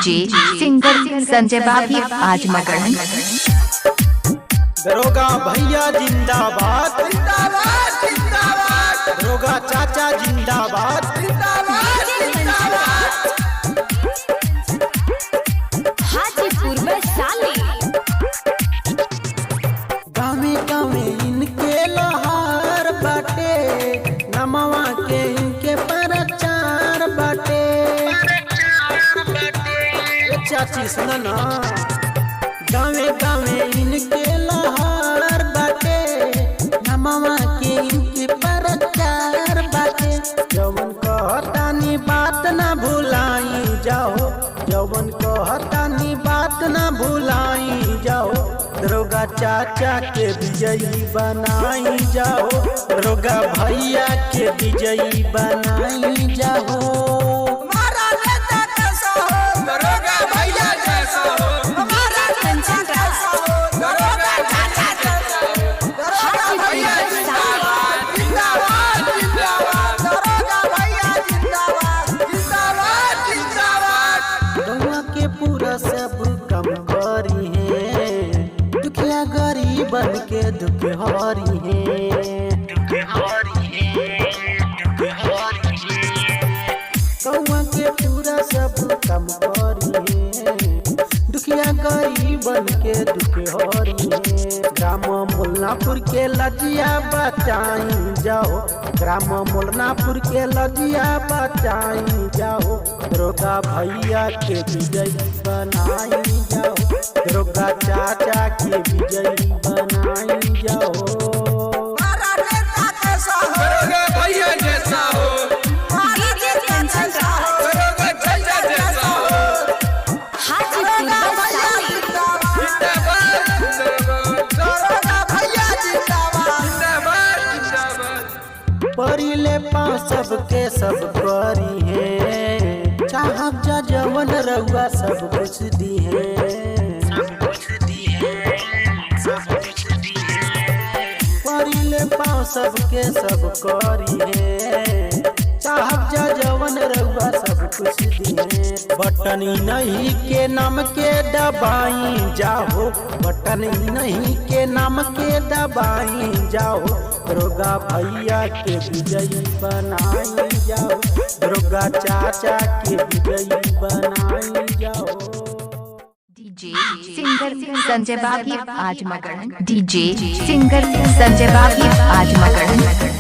DJ singer Sanjay बागी आज मगन। दरोगा भैया जिंदाबाद जिंदाबाद जिंदाबाद, दरोगा चाचा जिंदाबाद जिंदाबाद जिंदाबाद। हाजीपुर में साले गावे गावे इनके लोहार बाटे, नमवा के इनके परचार बाटे। चाची सुनना, गावे गावे इनके लोहार बाटे, नमवा के इनके परचार बाटे। जवन कहतानी बात ना भुलाई जाओ, जवन कहतानी बात ना भुलाई जाओ। दरोगा चाचा के विजयी बनाई जाओ, दरोगा भैया के विजयी बनाई जाओ। हमारा नेता कैसा हो, दरोगा भैया जैसा हो। हमारा नेता कैसा हो, दरोगा चाचा जैसा हो। दरोगा भैया जिंदाबाद जिंदाबाद जिंदाबाद, दरोगा भैया जिंदाबाद जिंदाबाद जिंदाबाद। गौवा के पूरा सब कम करी है, दुखिया गरीबन के दुख हरी है। गौवा के पूरा सब कम करी है, दुखिया गरीबन के दुख हरी है। ग्राम मुल्लापुर के लजिया बचाई जाओ, ग्राम मुल्लापुर के लजिया बचाई जाओ। दरोगा भैया के विजयी बनाई जाओ, दरोगा चाचा के विजयी बनाई जाओ। हमारा नेता कैसा हो, दरोगा भैया जैसा हो। डीजे कंचन राज दरोगा चाचा जैसा हो। हाजीपुर में साले दरोगा भैया जिंदाबाद जिंदाबाद। परिले पाँव सबके सब करी है, चाहब जा जवन रहुआ सब कुछ दी है। परिले पाँव सबके सब करी है, चाहब जा जवन रहुआ सब कुछ दी है। बटन नहीं के नाम के दबाई जाओ, बटन नहीं के नाम के दबाई जाओ। दरोगा भैया के विजयी बनाई जाओ, दरोगा चाचा के विजयी बनाई जाओ। डीजे सिंगर संजय बागी आज मगन। डीजे सिंगर संजय बागी आज मगन।